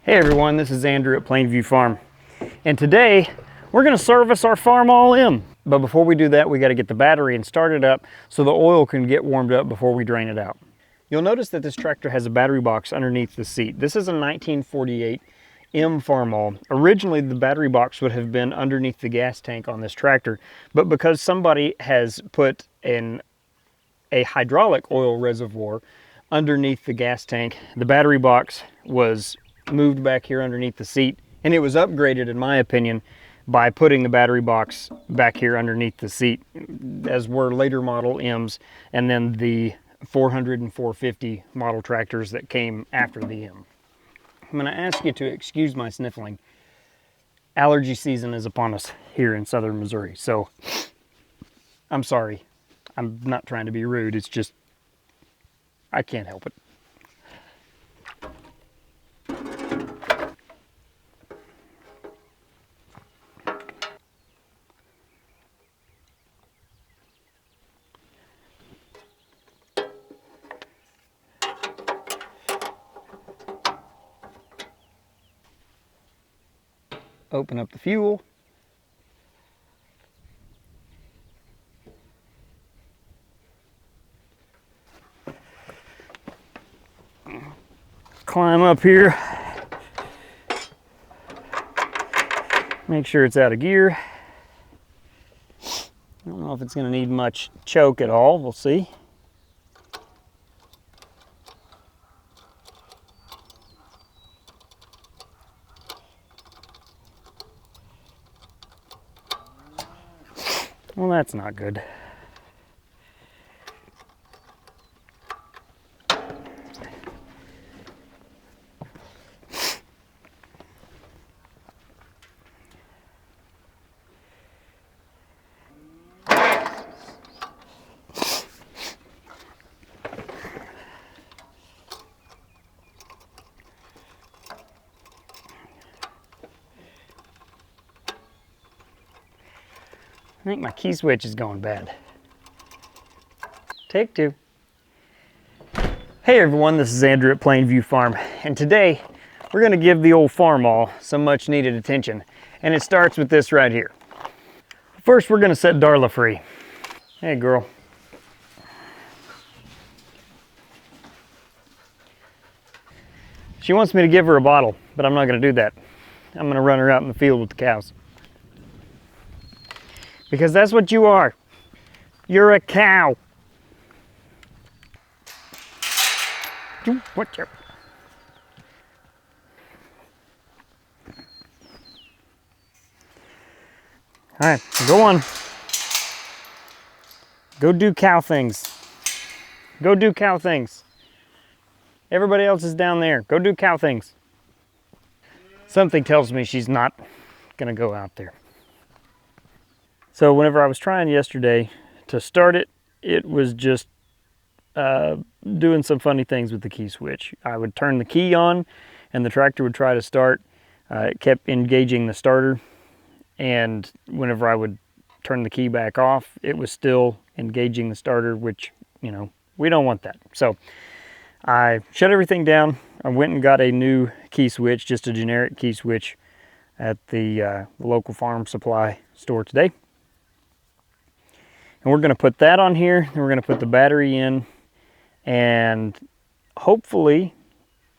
Hey everyone, this is Andrew at Plainview Farm. And today we're going to service our Farmall M. But before we do that, we got to get the battery and start it up so the oil can get warmed up before we drain it out. You'll notice that this tractor has a battery box underneath the seat. This is a 1948 M Farmall. Originally, the battery box would have been underneath the gas tank on this tractor, but because somebody has put a hydraulic oil reservoir underneath the gas tank, the battery box was moved back here underneath the seat, and it was upgraded, in my opinion, by putting the battery box back here underneath the seat, as were later model M's and then the 400 and 450 model tractors that came after the M. I'm going to ask you to excuse my sniffling. Allergy season is upon us here in southern Missouri, so I'm sorry. I'm not trying to be rude, it's just I can't help it. Open up the fuel. Climb up here. Make sure it's out of gear. I don't know if it's going to need much choke at all. We'll see. Well, that's not good. I think my key switch is going bad. Take two. Hey everyone, this is Andrew at Plainview Farm, and today we're going to give the old Farmall some much needed attention, and it starts with this right here. First, we're going to set Darla free. Hey girl. She wants me to give her a bottle, but I'm not going to do that. I'm going to run her out in the field with the cows. Because that's what you are. You're a cow. Watch out. All right, go on. Go do cow things. Go do cow things. Everybody else is down there. Go do cow things. Something tells me she's not gonna go out there. So whenever I was trying yesterday to start it, it was just doing some funny things with the key switch. I would turn the key on and the tractor would try to start. It kept engaging the starter, and whenever I would turn the key back off, it was still engaging the starter, which, you know, we don't want that. So I shut everything down. I went and got a new key switch, just a generic key switch at the local farm supply store today. And we're going to put that on here, and we're going to put the battery in, and hopefully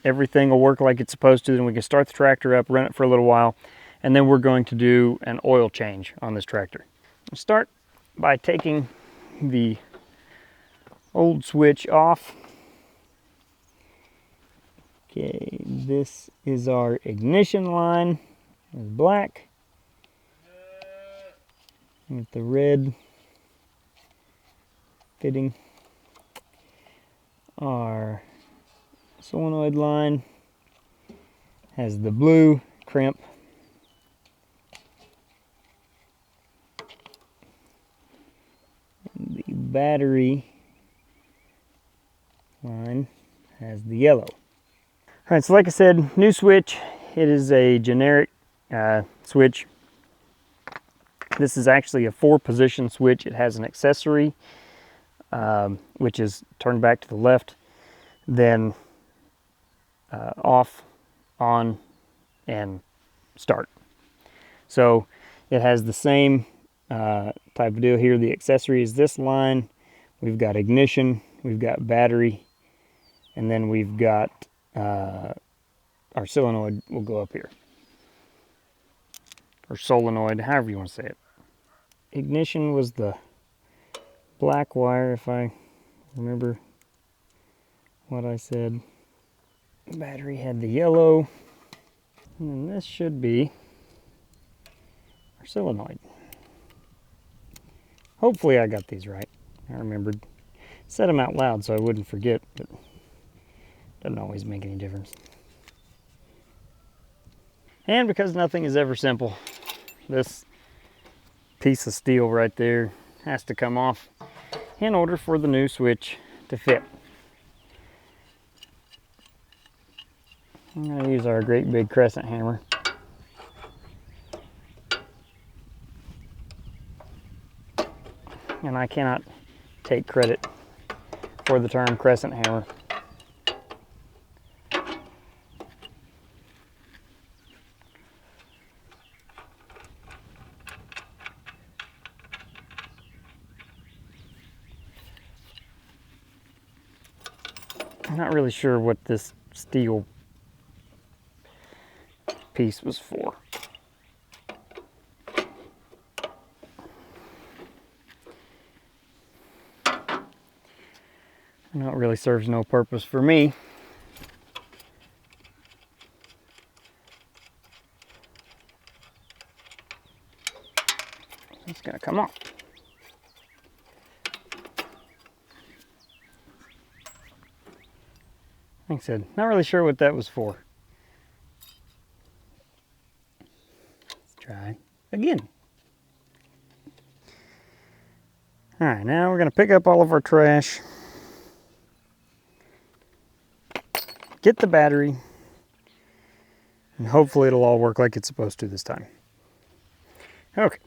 everything will work like it's supposed to. Then we can start the tractor up, run it for a little while, and then we're going to do an oil change on this tractor. We'll start by taking the old switch off. Okay, this is our ignition line. It's black with the red fitting. Our solenoid line has the blue crimp. The battery line has the yellow. All right, so like I said, new switch. It is a generic switch. This is actually a 4-position switch. It has an accessory, which is turned back to the left, then off, on, and start. So it has the same type of deal here. The accessory is this line. We've got ignition, we've got battery, and then we've got our solenoid will go up here. Or solenoid, however you want to say it. Ignition was the black wire, if I remember what I said. Battery had the yellow. And then this should be our solenoid. Hopefully I got these right. I remembered. Said them out loud so I wouldn't forget, but doesn't always make any difference. And because nothing is ever simple, this piece of steel right there has to come off in order for the new switch to fit. I'm going to use our great big crescent hammer. And I cannot take credit for the term crescent hammer. I'm not really sure what this steel piece was for. I know it really serves no purpose for me. It's gonna come off. Like I said, not really sure what that was for. Let's try again. All right, now we're gonna pick up all of our trash, get the battery, and hopefully it'll all work like it's supposed to this time. Okay.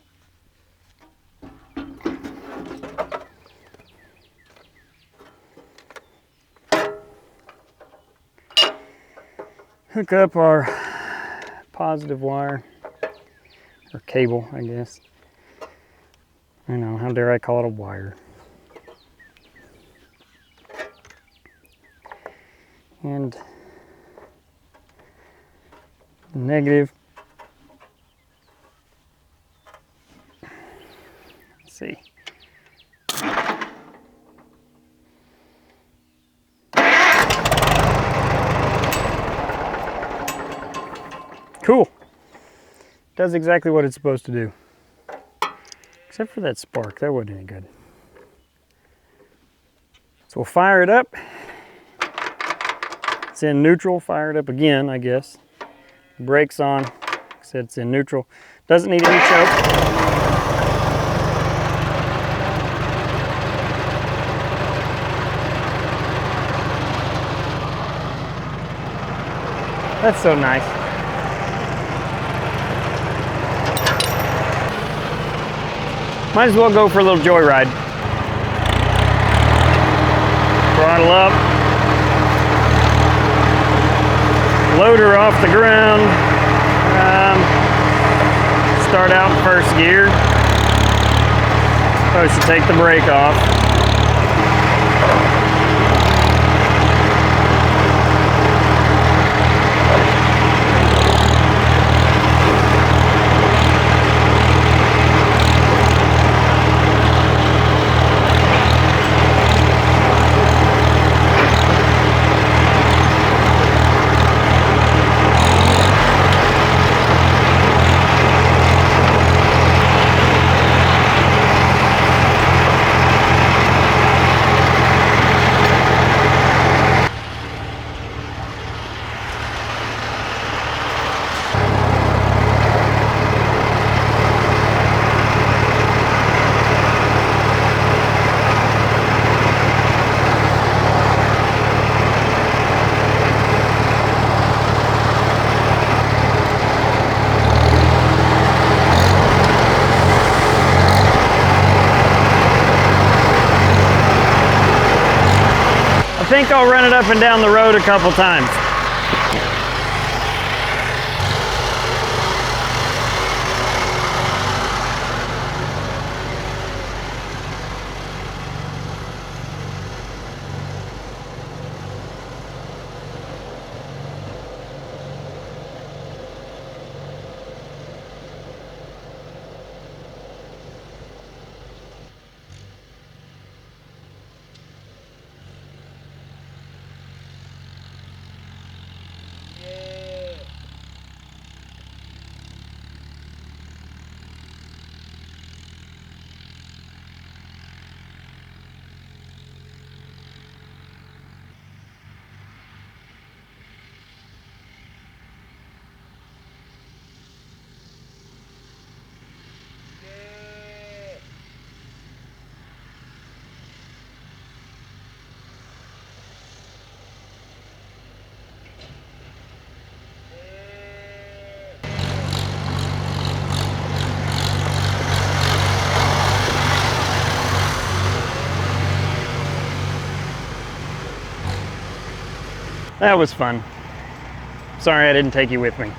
Hook up our positive wire, or cable, I guess. I know, how dare I call it a wire. And negative. Let's see. Cool. Does exactly what it's supposed to do. Except for that spark, that wasn't any good. So we'll fire it up. It's in neutral, fire it up again, I guess. Brakes on, like I said, it's in neutral. Doesn't need any choke. That's so nice. Might as well go for a little joyride. Throttle up. Loader off the ground. Start out in first gear. Supposed to take the brake off. I think I'll run it up and down the road a couple times. That was fun. Sorry I didn't take you with me.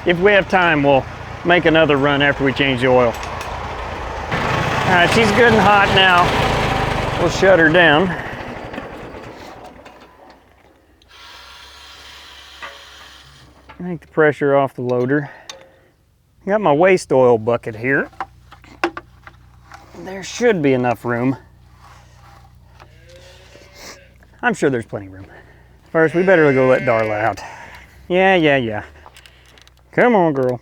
If we have time, we'll make another run after we change the oil. All right, she's good and hot now. We'll shut her down. Take the pressure off the loader. Got my waste oil bucket here. There should be enough room. I'm sure there's plenty of room. First, we better go let Darla out. Yeah. Come on, girl.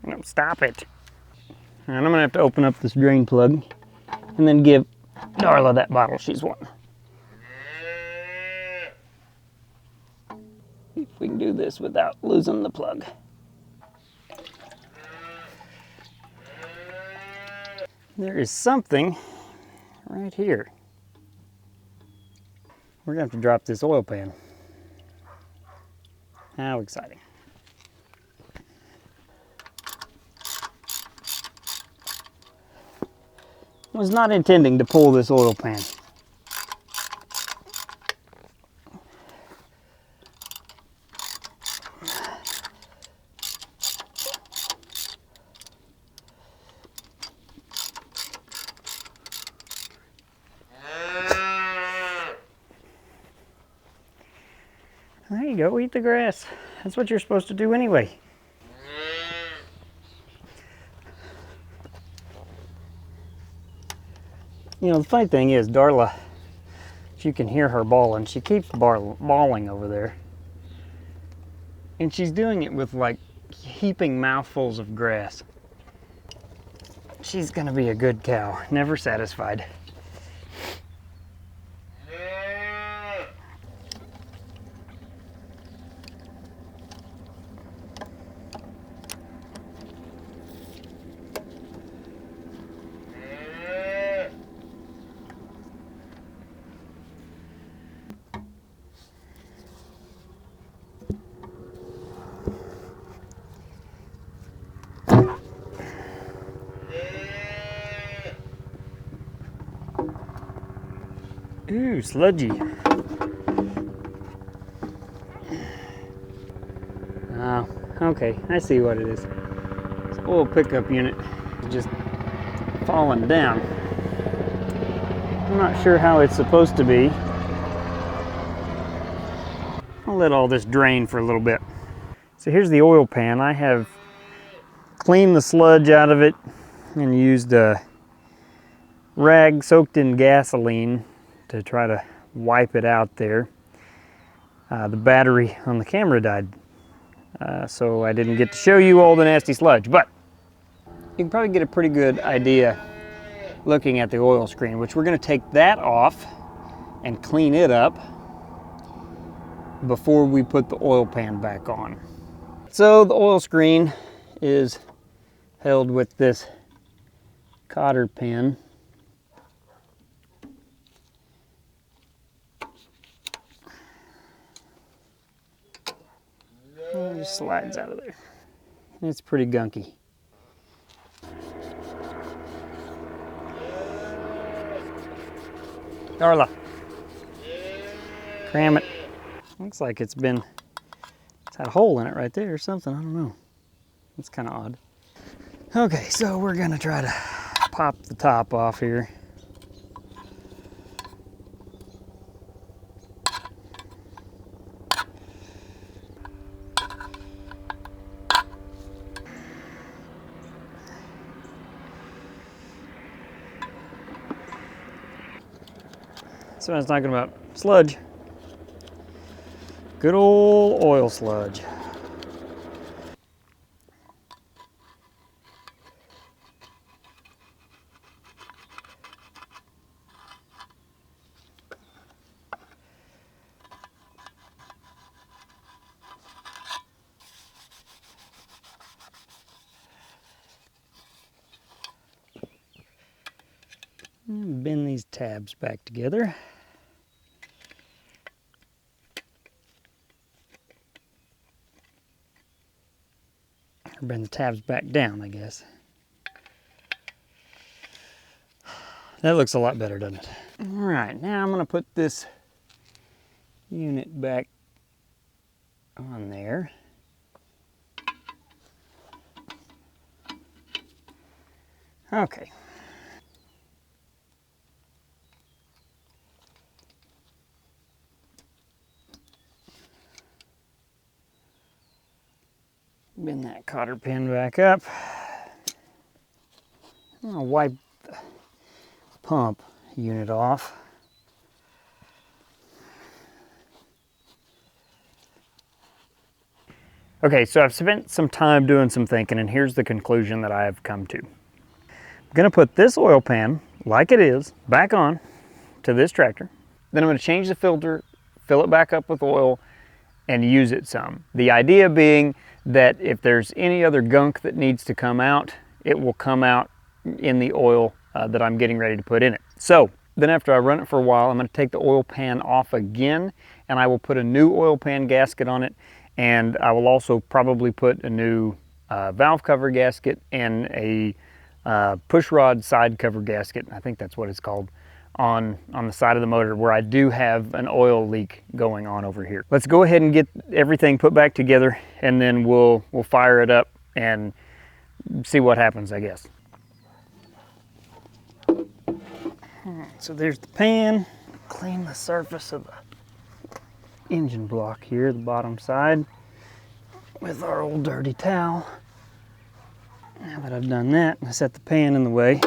No, stop it. And I'm gonna have to open up this drain plug and then give Darla that bottle she's wanting. See if we can do this without losing the plug. There is something right here. We're gonna have to drop this oil pan. How exciting. I was not intending to pull this oil pan. There you go, eat the grass. That's what you're supposed to do anyway. You know, the funny thing is, Darla, if you can hear her bawling, she keeps bawling over there. And she's doing it with like heaping mouthfuls of grass. She's gonna be a good cow, never satisfied. Ooh, sludgy. Oh, okay, I see what it is. This oil pickup unit is just falling down. I'm not sure how it's supposed to be. I'll let all this drain for a little bit. So here's the oil pan. I have cleaned the sludge out of it and used a rag soaked in gasoline to try to wipe it out there. The battery on the camera died, so I didn't get to show you all the nasty sludge, but you can probably get a pretty good idea looking at the oil screen, which we're going to take that off and clean it up before we put the oil pan back on. So the oil screen is held with this cotter pin. And it just slides out of there. It's pretty gunky. Darla, cram it. Looks like it's had a hole in it right there or something. I don't know. It's kind of odd. Okay, so we're gonna try to pop the top off here. So I was talking about sludge. Good old oil sludge. And bend these tabs back together. Or bend the tabs back down, I guess. That looks a lot better, doesn't it? All right, now I'm gonna put this unit back on there. Okay. Bend that cotter pin back up. I'll wipe the pump unit off. Okay, so I've spent some time doing some thinking, and here's the conclusion that I have come to. I'm gonna put this oil pan, like it is, back on to this tractor. Then I'm gonna change the filter, fill it back up with oil, and use it some. The idea being that if there's any other gunk that needs to come out, it will come out in the oil that I'm getting ready to put in it. So then after I run it for a while, I'm going to take the oil pan off again, and I will put a new oil pan gasket on it, and I will also probably put a new valve cover gasket and a push rod side cover gasket, I think that's what it's called, on the side of the motor where I do have an oil leak going on over here. Let's go ahead and get everything put back together, and then we'll fire it up and see what happens, I guess. So there's the pan. Clean the surface of the engine block here, the bottom side, with our old dirty towel. Now that I've done that, I set the pan in the way.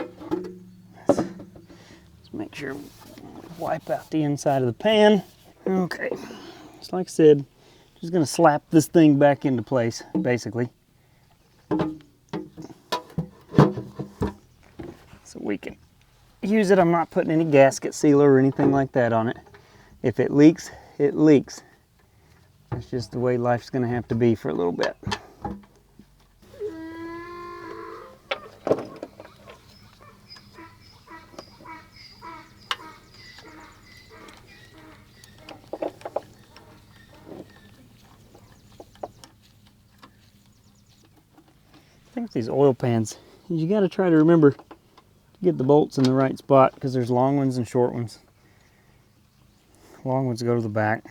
Let's make sure we wipe out the inside of the pan. Okay, just like I said, just gonna slap this thing back into place, basically. So we can use it. I'm not putting any gasket sealer or anything like that on it. If it leaks, it leaks. That's just the way life's gonna have to be for a little bit. I think with these oil pans, you got to try to remember to get the bolts in the right spot, because there's long ones and short ones. Long ones go to the back.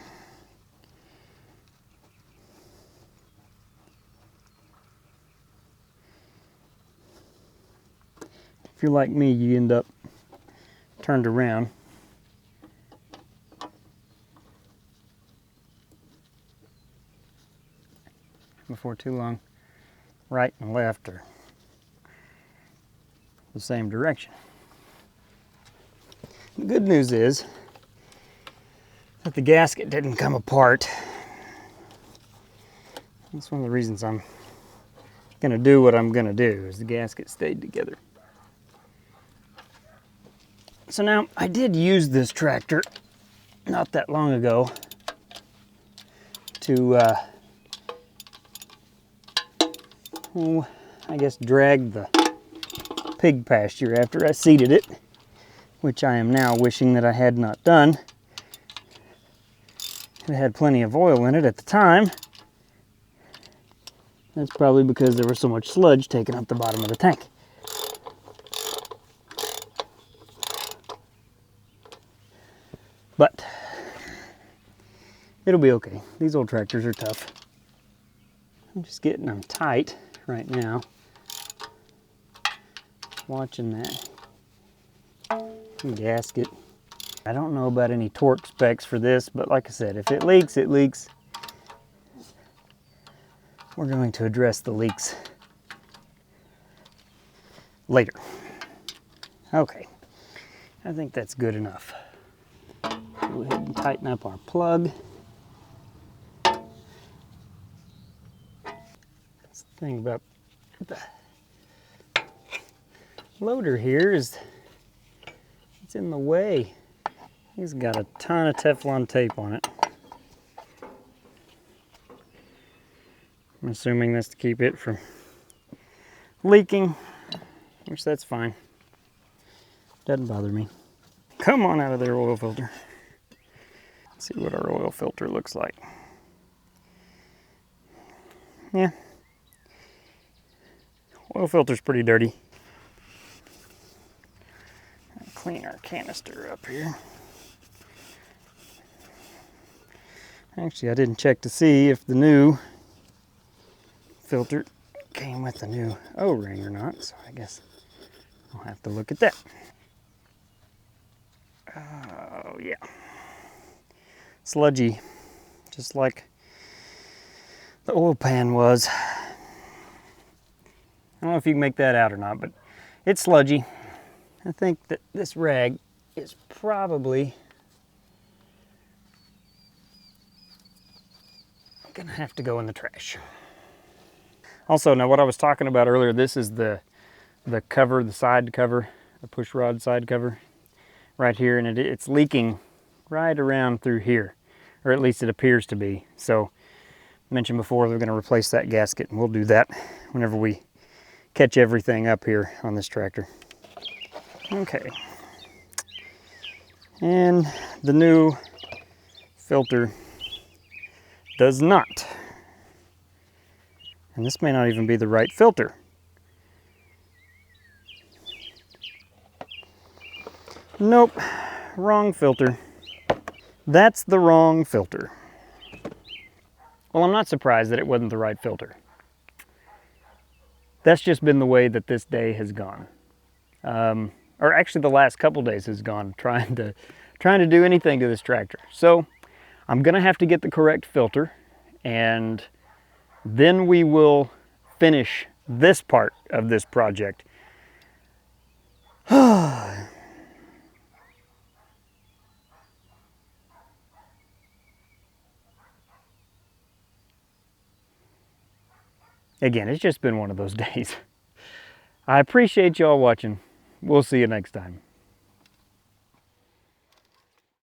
If you're like me, you end up turned around. Before too long, right and left are the same direction. The good news is that the gasket didn't come apart. That's one of the reasons I'm gonna do what I'm gonna do, is the gasket stayed together. So now, I did use this tractor not that long ago to I guess drag the pig pasture after I seeded it, which I am now wishing that I had not done. It had plenty of oil in it at the time. That's probably because there was so much sludge taking up the bottom of the tank. But it'll be okay. These old tractors are tough. I'm just getting them tight right now. Watching that gasket. I don't know about any torque specs for this, but like I said, if it leaks, it leaks. We're going to address the leaks later. Okay, I think that's good enough. Go ahead and tighten up our plug. That's the thing about the loader here is it's in the way. He's got a ton of Teflon tape on it. I'm assuming that's to keep it from leaking, which that's fine. Doesn't bother me. Come on out of there, oil filter. Let's see what our oil filter looks like. Yeah. Oil filter's pretty dirty. Clean our canister up here. Actually, I didn't check to see if the new filter came with the new O-ring or not, so I guess I'll have to look at that. Oh yeah, sludgy, just like the oil pan was. I don't know if you can make that out or not, but it's sludgy. I think that this rag is probably gonna have to go in the trash. Also, now what I was talking about earlier, this is the cover, the side cover, the push rod side cover right here, and it's leaking right around through here, or at least it appears to be. So I mentioned before we're going to replace that gasket, and we'll do that whenever we catch everything up here on this tractor. Okay, and the new filter does not, and this may not even be the right filter. Nope, wrong filter. That's the wrong filter. Well, I'm not surprised that it wasn't the right filter. That's just been the way that this day has gone. Or actually the last couple days has gone trying to do anything to this tractor. So I'm gonna have to get the correct filter, and then we will finish this part of this project. Again, it's just been one of those days. I appreciate y'all watching. We'll see you next time.